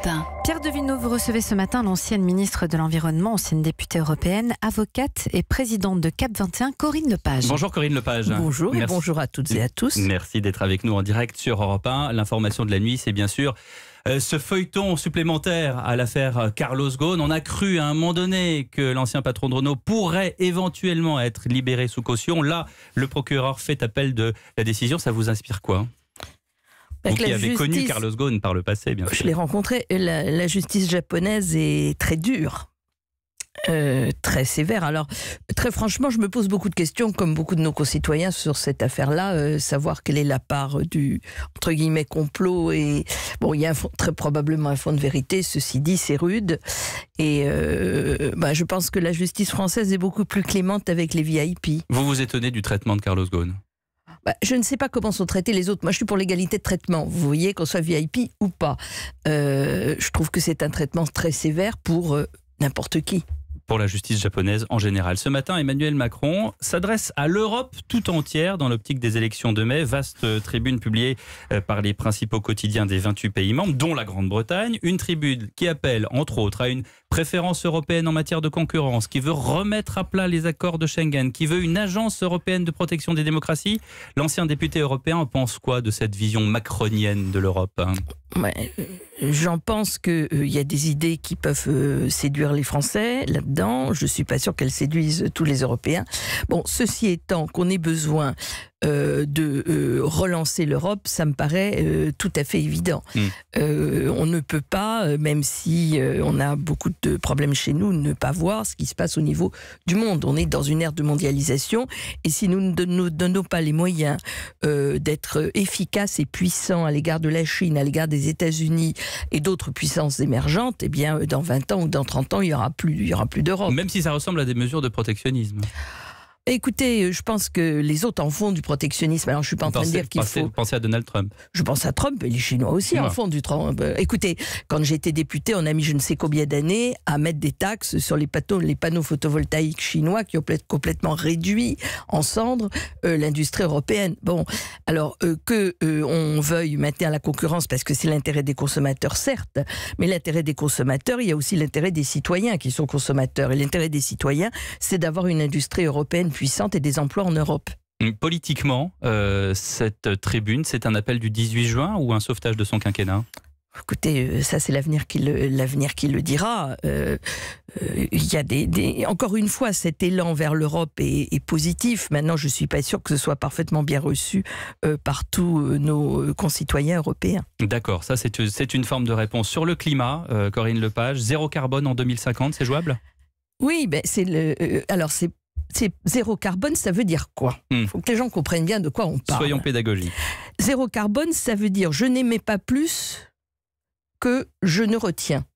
Europe 1. Pierre Devilleneux, vous recevez ce matin l'ancienne ministre de l'Environnement, ancienne députée européenne, avocate et présidente de Cap 21, Corinne Lepage. Bonjour Corinne Lepage. Bonjour et bonjour à toutes et à tous. Merci d'être avec nous en direct sur Europe 1. L'information de la nuit, c'est bien sûr ce feuilleton supplémentaire à l'affaire Carlos Ghosn. On a cru à un moment donné que l'ancien patron de Renault pourrait éventuellement être libéré sous caution. Là, le procureur fait appel de la décision. Ça vous inspire quoi ? Vous qui avez connu Carlos Ghosn par le passé, bien sûr. Je l'ai rencontré. La justice japonaise est très dure, très sévère. Alors, très franchement, je me pose beaucoup de questions, comme beaucoup de nos concitoyens, sur cette affaire-là. Savoir quelle est la part du, entre guillemets, complot. Et bon, il y a très probablement un fond de vérité. Ceci dit, c'est rude. Et je pense que la justice française est beaucoup plus clémente avec les VIP. Vous vous étonnez du traitement de Carlos Ghosn ? Je ne sais pas comment sont traités les autres. Moi, je suis pour l'égalité de traitement. Vous voyez, qu'on soit VIP ou pas. Je trouve que c'est un traitement très sévère pour n'importe qui. Pour la justice japonaise en général. Ce matin, Emmanuel Macron s'adresse à l'Europe tout entière dans l'optique des élections de mai. Vaste tribune publiée par les principaux quotidiens des 28 pays membres, dont la Grande-Bretagne. Une tribune qui appelle, entre autres, à une préférence européenne en matière de concurrence, qui veut remettre à plat les accords de Schengen, qui veut une agence européenne de protection des démocraties. L'ancien député européen en pense quoi de cette vision macronienne de l'Europe ? J'en pense qu'il y a des idées qui peuvent séduire les Français là-dedans. Je ne suis pas sûre qu'elles séduisent tous les Européens. Bon, ceci étant, qu'on ait besoin de relancer l'Europe, ça me paraît tout à fait évident. On ne peut pas, même si on a beaucoup de problèmes chez nous, ne pas voir ce qui se passe au niveau du monde. On est dans une ère de mondialisation et si nous ne nous donnons pas les moyens d'être efficaces et puissants à l'égard de la Chine, à l'égard des États-Unis et d'autres puissances émergentes, eh bien, dans 20 ans ou dans 30 ans, il n'y aura plus d'Europe. Même si ça ressemble à des mesures de protectionnisme. Écoutez, je pense que les autres en font du protectionnisme. Alors, je suis pas en train de dire qu'il faut... Pensez à Donald Trump. Je pense à Trump et les Chinois aussi en font du Trump. Écoutez, quand j'étais député, on a mis je ne sais combien d'années à mettre des taxes sur les panneaux photovoltaïques chinois qui ont complètement réduit en cendres l'industrie européenne. Bon, alors on veuille maintenir la concurrence parce que c'est l'intérêt des consommateurs, certes, mais l'intérêt des consommateurs, il y a aussi l'intérêt des citoyens qui sont consommateurs. Et l'intérêt des citoyens, c'est d'avoir une industrie européenne puissante et des emplois en Europe. Politiquement, cette tribune, c'est un appel du 18 juin ou un sauvetage de son quinquennat ? Écoutez, ça c'est l'avenir qui le dira. Il y a encore une fois, cet élan vers l'Europe est positif. Maintenant, je ne suis pas sûre que ce soit parfaitement bien reçu par tous nos concitoyens européens. D'accord, ça c'est une forme de réponse. Sur le climat, Corinne Lepage, zéro carbone en 2050, c'est jouable ? Oui, c'est zéro carbone, ça veut dire quoi ? Il faut que les gens comprennent bien de quoi on parle. Soyons pédagogiques. Zéro carbone, ça veut dire je n'émets pas plus que je ne retiens.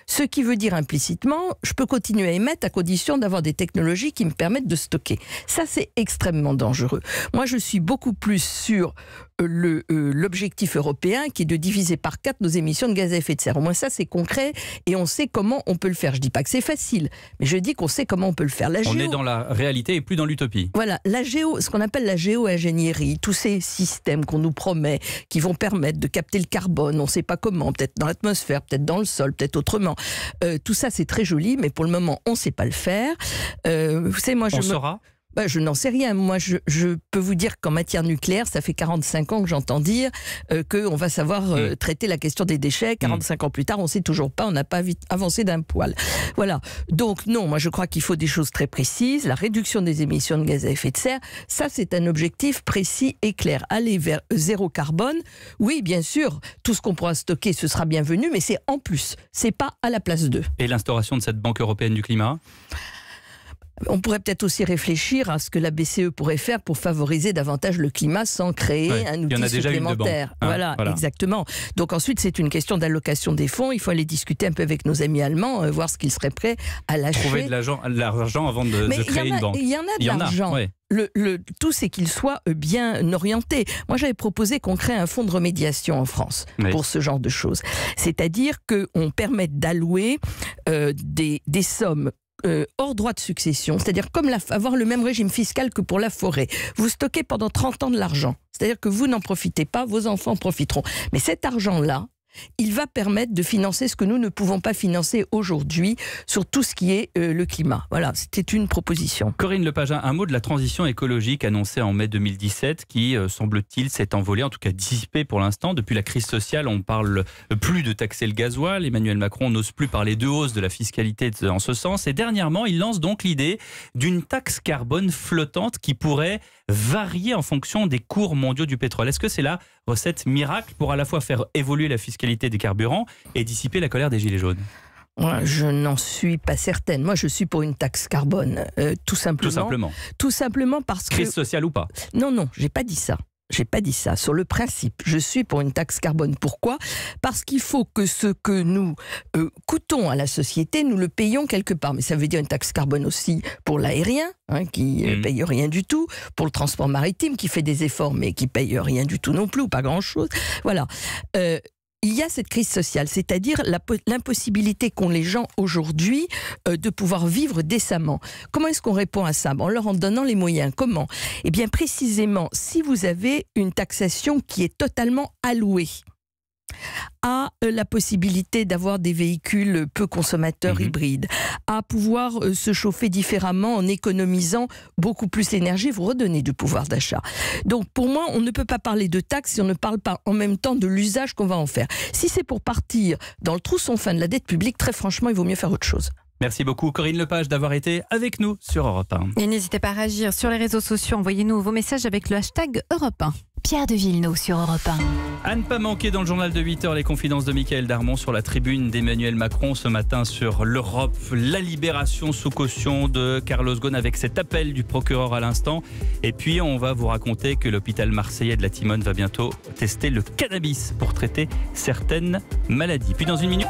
Ce qui veut dire implicitement, je peux continuer à émettre à condition d'avoir des technologies qui me permettent de stocker. Ça, c'est extrêmement dangereux. Moi, je suis beaucoup plus sur l'objectif européen qui est de diviser par 4 nos émissions de gaz à effet de serre. Au moins ça, c'est concret et on sait comment on peut le faire. Je ne dis pas que c'est facile, mais je dis qu'on sait comment on peut le faire. On est dans la réalité et plus dans l'utopie. Voilà, ce qu'on appelle la géo-ingénierie, tous ces systèmes qu'on nous promet, qui vont permettre de capter le carbone, on ne sait pas comment, peut-être dans l'atmosphère, peut-être dans le sol, peut-être autrement. Tout ça, c'est très joli, mais pour le moment, on ne sait pas le faire. Vous savez, moi, on saura ? Je n'en sais rien. Moi, je peux vous dire qu'en matière nucléaire, ça fait 45 ans que j'entends dire qu'on va savoir traiter la question des déchets. 45 ans plus tard, on ne sait toujours pas, on n'a pas avancé d'un poil. Voilà. Donc non, moi je crois qu'il faut des choses très précises. La réduction des émissions de gaz à effet de serre, ça c'est un objectif précis et clair. Aller vers zéro carbone, oui bien sûr, tout ce qu'on pourra stocker, ce sera bienvenu, mais c'est en plus, c'est pas à la place d'eux. Et l'instauration de cette Banque européenne du climat ? On pourrait peut-être aussi réfléchir à ce que la BCE pourrait faire pour favoriser davantage le climat sans créer un outil supplémentaire. Voilà, exactement. Donc ensuite, c'est une question d'allocation des fonds. Il faut aller discuter un peu avec nos amis allemands, voir ce qu'ils seraient prêts à lâcher. Trouver de l'argent avant de créer une banque. Il y en a de l'argent. Le tout, c'est qu'il soit bien orienté. Moi, j'avais proposé qu'on crée un fonds de remédiation en France pour ce genre de choses. C'est-à-dire qu'on permette d'allouer des sommes hors droit de succession, c'est-à-dire comme avoir le même régime fiscal que pour la forêt. Vous stockez pendant 30 ans de l'argent, c'est-à-dire que vous n'en profitez pas, vos enfants profiteront. Mais cet argent-là, il va permettre de financer ce que nous ne pouvons pas financer aujourd'hui sur tout ce qui est le climat. Voilà, c'était une proposition. Corinne Lepage, un mot de la transition écologique annoncée en mai 2017 qui, semble-t-il, s'est envolée, en tout cas dissipée pour l'instant. Depuis la crise sociale, on ne parle plus de taxer le gasoil. Emmanuel Macron n'ose plus parler de hausse de la fiscalité en ce sens. Et dernièrement, il lance donc l'idée d'une taxe carbone flottante qui pourrait varier en fonction des cours mondiaux du pétrole. Est-ce que c'est la recette miracle pour à la fois faire évoluer la fiscalité des carburants et dissiper la colère des Gilets jaunes? Je n'en suis pas certaine. Moi, je suis pour une taxe carbone, tout simplement. Tout simplement. Tout simplement parce que... Crise sociale ou pas? Non, j'ai pas dit ça. J'ai pas dit ça. Sur le principe, je suis pour une taxe carbone. Pourquoi ? Parce qu'il faut que ce que nous coûtons à la société, nous le payons quelque part. Mais ça veut dire une taxe carbone aussi pour l'aérien, qui paye rien du tout, pour le transport maritime, qui fait des efforts, mais qui paye rien du tout non plus, ou pas grand-chose. Voilà. Il y a cette crise sociale, c'est-à-dire l'impossibilité qu'ont les gens aujourd'hui de pouvoir vivre décemment. Comment est-ce qu'on répond à ça ? En leur en donnant les moyens. Comment ? Eh bien, précisément, si vous avez une taxation qui est totalement allouée à la possibilité d'avoir des véhicules peu consommateurs hybrides, à pouvoir se chauffer différemment en économisant beaucoup plus d'énergie, vous redonnez du pouvoir d'achat. Donc pour moi, on ne peut pas parler de taxes si on ne parle pas en même temps de l'usage qu'on va en faire. Si c'est pour partir dans le trou sans fin de la dette publique, très franchement, il vaut mieux faire autre chose. Merci beaucoup Corinne Lepage d'avoir été avec nous sur Europe 1. Et n'hésitez pas à réagir sur les réseaux sociaux, envoyez-nous vos messages avec le hashtag Europe 1. Pierre de Villeneuve sur Europe 1. À ne pas manquer dans le journal de 8h, les confidences de Mickaël Darmon sur la tribune d'Emmanuel Macron ce matin sur l'Europe, la libération sous caution de Carlos Ghosn avec cet appel du procureur à l'instant. Et puis on va vous raconter que l'hôpital marseillais de la Timone va bientôt tester le cannabis pour traiter certaines maladies. Puis dans une minute...